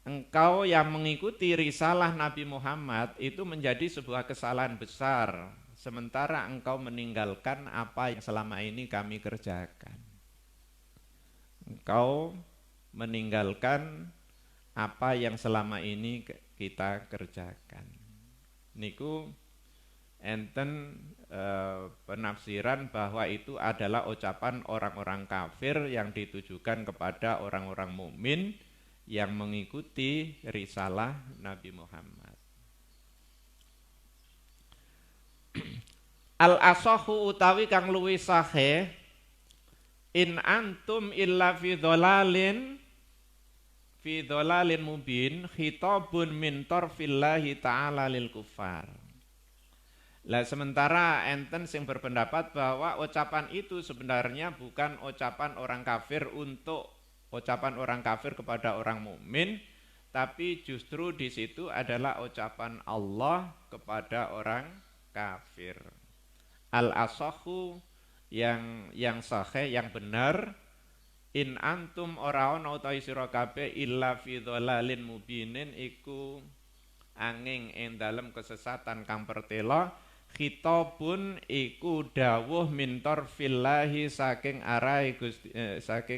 Engkau yang mengikuti risalah Nabi Muhammad itu menjadi sebuah kesalahan besar, sementara engkau meninggalkan apa yang selama ini kami kerjakan. Engkau meninggalkan apa yang selama ini kita kerjakan. Niku enten penafsiran bahwa itu adalah ucapan orang-orang kafir yang ditujukan kepada orang-orang mukmin yang mengikuti risalah Nabi Muhammad. Al-asahu utawi kang luwih sahih in antum illa fi dhalalin mubin khitabun min tarfillahi ta'ala lil kufar. Lah sementara enten sing berpendapat bahwa ucapan itu sebenarnya bukan ucapan orang kafir untuk ucapan orang kafir kepada orang mukmin, tapi justru di situ adalah ucapan Allah kepada orang kafir. Al-asahhu yang sahih, yang benar, in antum ora ana utawi sira kabeh illa fi dhalalin mubinin iku angin ing dalem kesesatan kang pertela, khitabun iku dawuh mintor fillahi saking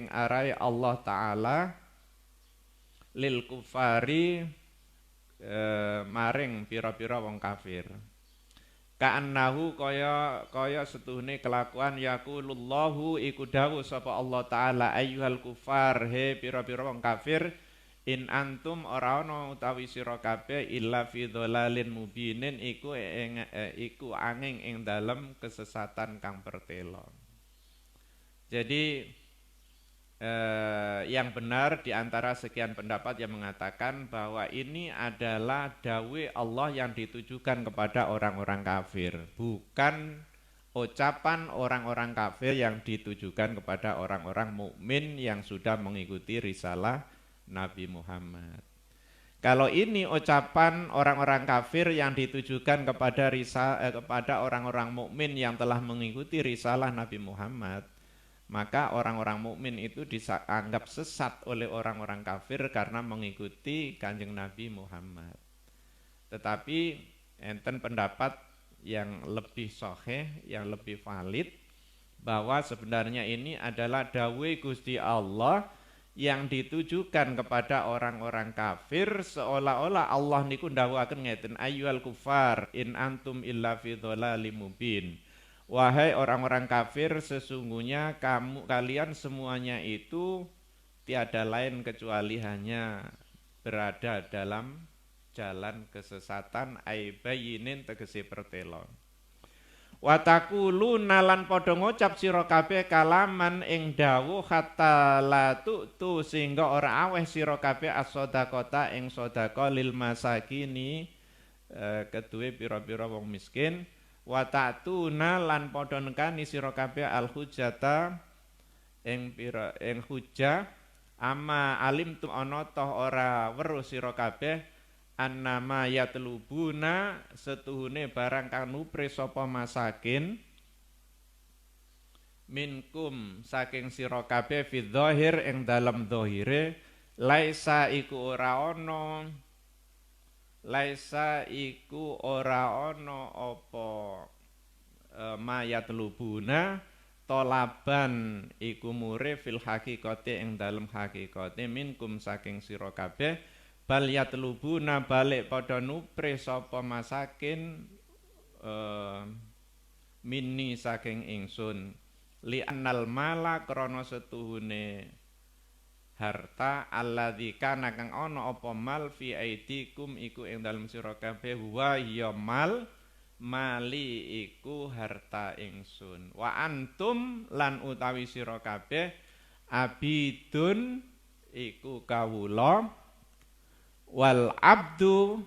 arai Allah taala lil kufari maring pira-pira wong kafir. Ka'annahu kaya setuhune kelakuan yaqulullahu iku dawuh sapa Allah taala ayyuhal kufar he pira-pira wong kafir in antum ora ana utawi sira kabeh illa fi dhalalin mubinin iku angin ing dalem kesesatan kang pertela. Jadi yang benar di antara sekian pendapat yang mengatakan bahwa ini adalah dawuh Allah yang ditujukan kepada orang-orang kafir, bukan ucapan orang-orang kafir yang ditujukan kepada orang-orang mukmin yang sudah mengikuti risalah Nabi Muhammad. Kalau ini ucapan orang-orang kafir yang ditujukan kepada orang-orang mukmin yang telah mengikuti risalah Nabi Muhammad, maka orang-orang mukmin itu dianggap sesat oleh orang-orang kafir karena mengikuti Kanjeng Nabi Muhammad. Tetapi enten pendapat yang lebih sahih, yang lebih valid, bahwa sebenarnya ini adalah dawuh Gusti Allah yang ditujukan kepada orang-orang kafir, seolah-olah Allah niku ndawuhaken ngeten ayyuhal kufar in antum illa fi dhalalim mubin. Wahai orang-orang kafir, sesungguhnya kalian semuanya itu tiada lain kecuali hanya berada dalam jalan kesesatan aibayinin tegese pertelon. Watakulu nalan padha ngucap sira kabeh kalaman ing dawuh hatta la tu sehingga ora aweh sira kabeh as-shadaqata ing sedekah lil masakini keduwe pira-pira wong miskin. Wa ta'tuna lan padha nekani sira kabeh al hujjata ing hujjah amma alimtum ana toh ora weruh sira kabeh annama yatlubuna setuhune barang kang nupre sapa masakin minkum saking sira kabeh fi dzahir ing dalem dzahire laisa iku ora ana laisa iku ora ana apa mayat lubuna tolaban iku mure fil hakikate ing dalem hakikate minkum saking sira kabeh bal yatlubuna balik padha nupre sapa masakin minni saking ingsun li annal mala krana setuhune harta alladzi kana kang ana apa mal fi aidikum iku ing dalem sira kabeh wa ya mal mali iku harta ingsun wa antum lan utawi sira kabeh abidun iku kawula wal abdu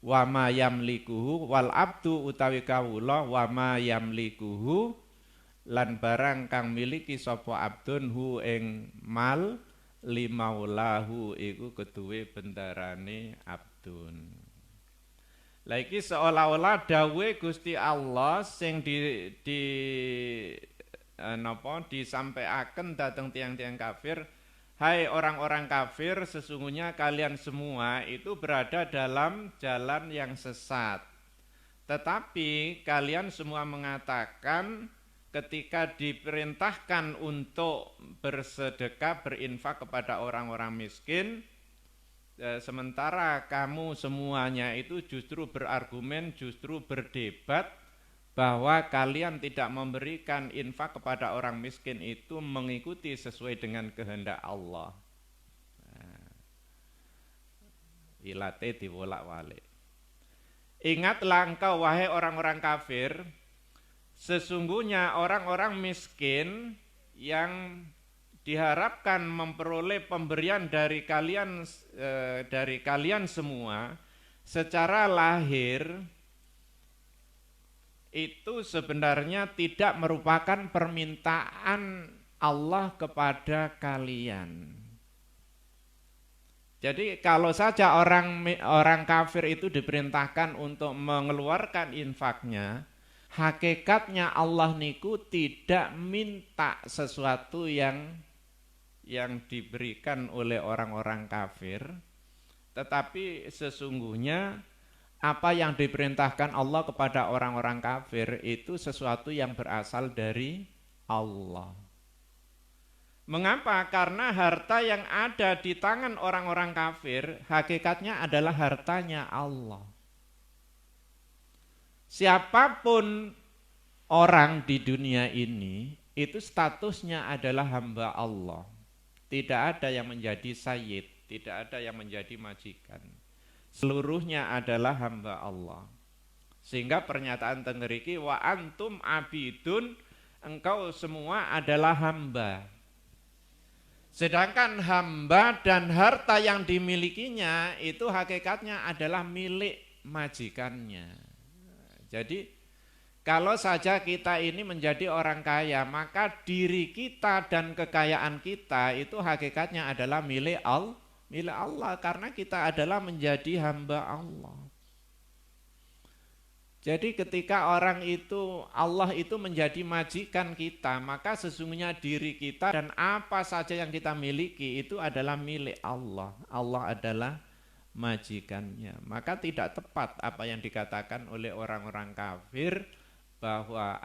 wa ma yamlikuhu wal abdu utawi kawula wa ma yamlikuhu lan barang kang miliki sapa abdun hu ing mal limaulahu iku keduwe bendarane abdun. Lah iki seolah-olah dawuhe Gusti Allah sing disampaikan dhateng tiang-tiang kafir, hai orang-orang kafir, sesungguhnya kalian semua itu berada dalam jalan yang sesat. Tetapi kalian semua mengatakan ketika diperintahkan untuk bersedekah, berinfak kepada orang-orang miskin, sementara kamu semuanya itu justru berargumen, justru berdebat bahwa kalian tidak memberikan infak kepada orang miskin itu mengikuti sesuai dengan kehendak Allah. Ilate diwolak-walik. Ingatlah engkau wahai orang-orang kafir, sesungguhnya orang-orang miskin yang diharapkan memperoleh pemberian dari kalian semua secara lahir itu sebenarnya tidak merupakan permintaan Allah kepada kalian. Jadi kalau saja orang kafir itu diperintahkan untuk mengeluarkan infaknya, hakikatnya Allah niku tidak minta sesuatu yang diberikan oleh orang-orang kafir, tetapi sesungguhnya apa yang diperintahkan Allah kepada orang-orang kafir itu sesuatu yang berasal dari Allah. Mengapa? Karena harta yang ada di tangan orang-orang kafir hakikatnya adalah hartanya Allah. Siapapun orang di dunia ini itu statusnya adalah hamba Allah. Tidak ada yang menjadi sayyid, tidak ada yang menjadi majikan. Seluruhnya adalah hamba Allah. Sehingga pernyataan tengeriki wa antum abidun, engkau semua adalah hamba. Sedangkan hamba dan harta yang dimilikinya itu hakikatnya adalah milik majikannya. Jadi kalau saja kita ini menjadi orang kaya, maka diri kita dan kekayaan kita itu hakikatnya adalah milik Allah. Milik Allah karena kita adalah menjadi hamba Allah. Jadi ketika Allah itu menjadi majikan kita, maka sesungguhnya diri kita dan apa saja yang kita miliki itu adalah milik Allah. Allah adalah majikannya. Maka tidak tepat apa yang dikatakan oleh orang-orang kafir bahwa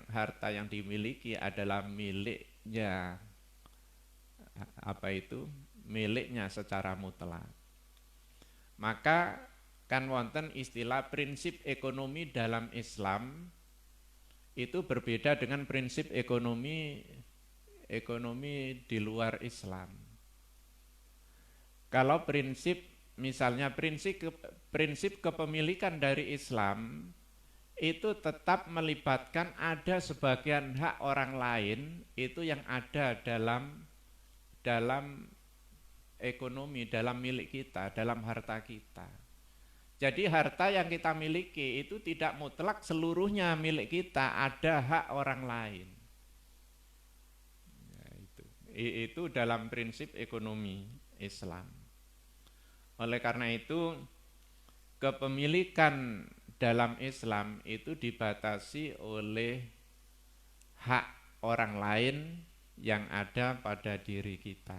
harta yang dimiliki adalah miliknya. Miliknya secara mutlak. Maka kan wonten istilah prinsip ekonomi dalam Islam itu berbeda dengan prinsip ekonomi di luar Islam. Kalau misalnya prinsip kepemilikan dari Islam itu tetap melibatkan ada sebagian hak orang lain itu yang ada dalam ekonomi, dalam milik kita, dalam harta kita. Jadi harta yang kita miliki itu tidak mutlak seluruhnya milik kita, ada hak orang lain. Itu dalam prinsip ekonomi Islam. Oleh karena itu kepemilikan dalam Islam itu dibatasi oleh hak orang lain yang ada pada diri kita.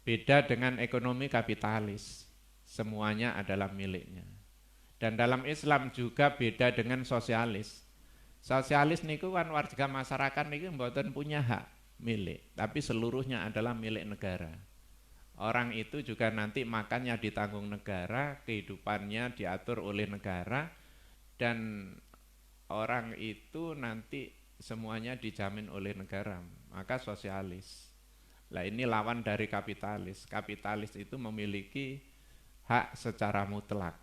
Beda dengan ekonomi kapitalis, semuanya adalah miliknya. Dan dalam Islam juga beda dengan sosialis. Sosialis niku kan warga masyarakat niku mboten punya hak milik, tapi seluruhnya adalah milik negara. Orang itu juga nanti makannya ditanggung negara, kehidupannya diatur oleh negara, dan orang itu nanti semuanya dijamin oleh negara. Maka sosialis. Lah ini lawan dari kapitalis. Kapitalis itu memiliki hak secara mutlak.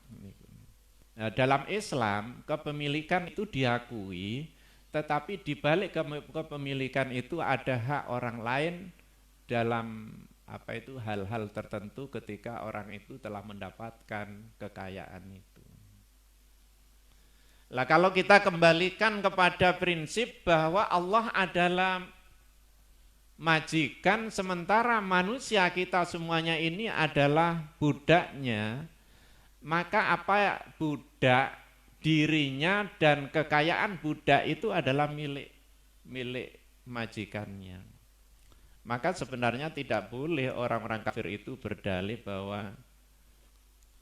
Nah, dalam Islam kepemilikan itu diakui, tetapi di balik kepemilikan itu ada hak orang lain dalam hal-hal tertentu ketika orang itu telah mendapatkan kekayaan itu. Lah kalau kita kembalikan kepada prinsip bahwa Allah adalah majikan sementara manusia kita semuanya ini adalah budaknya, maka budak dirinya dan kekayaan budak itu adalah milik majikannya. Maka sebenarnya tidak boleh orang-orang kafir itu berdalih bahwa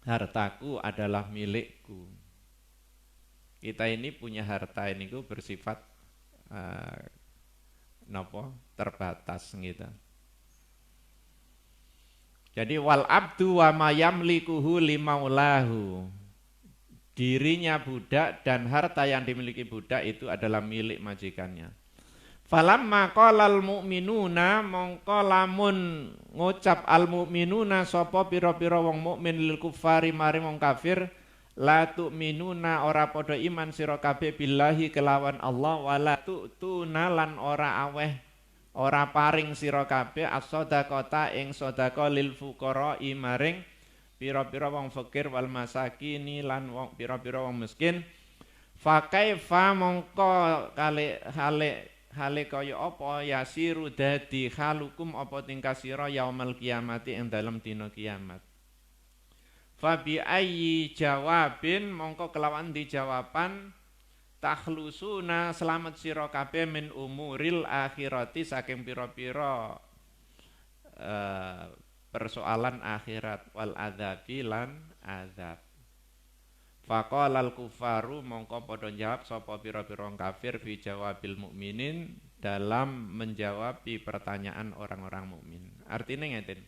hartaku adalah milikku. Kita ini punya harta ini bersifat terbatas gitu. Jadi wal abdu wa ma yamlikuhu limaulahu. Dirinya budak dan harta yang dimiliki budak itu adalah milik majikannya. Falamma qalal mu'minuna mongko lamun ngucap al mu'minuna sapa pira-pira wong mukmin lil kufari mari wong kafir la tu'minuna ora padha iman sira kabeh billahi kelawan Allah wala tu'tuna lan ora aweh ora paring sira kabeh as-shadaqata ing sedekah lil fuqara maring pira-pira wong fakir wal masakini lan wong pira-pira wong miskin. Fa kaifa mongko hale kaya apa yasiru dadi halukum apa tingkah sira yaumul kiamati ing dalem dina kiamat. Fa bi ayyi jawabin mongko kelawan dijawaban takhlusuna selamat sira kabeh min umuril akhirati saking pira-pira persoalan akhirat wal adzabi lan azab. Faqalal kufaru mongko padha jawab sapa pira-pira kafir fi jawabil mukminin dalam menjawab pertanyaan orang-orang mukmin. Artinya ngeten.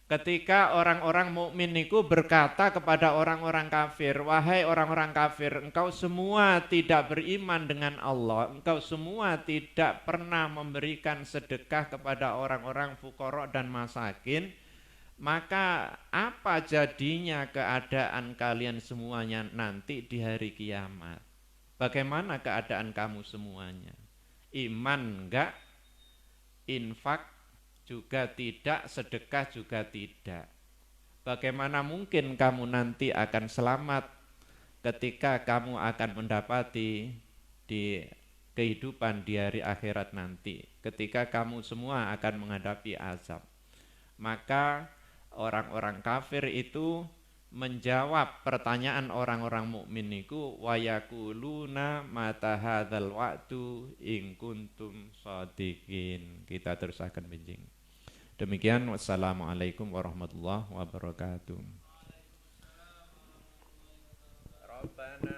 Ketika orang-orang mukmin niku berkata kepada orang-orang kafir, wahai orang-orang kafir, engkau semua tidak beriman dengan Allah, engkau semua tidak pernah memberikan sedekah kepada orang-orang fuqara dan masakin, maka apa jadinya keadaan kalian semuanya nanti di hari kiamat? Bagaimana keadaan kamu semuanya? Iman enggak? Infak juga tidak, sedekah juga tidak. Bagaimana mungkin kamu nanti akan selamat ketika kamu akan mendapati di kehidupan di hari akhirat nanti, ketika kamu semua akan menghadapi azab. Maka orang-orang kafir itu menjawab pertanyaan orang-orang mukmin niku wa yaquluna mata hadzal wa'du in kuntum shadiqin. Kita terusaken benjing. Demikian, wassalamualaikum warahmatullahi wabarakatuh. Rabbana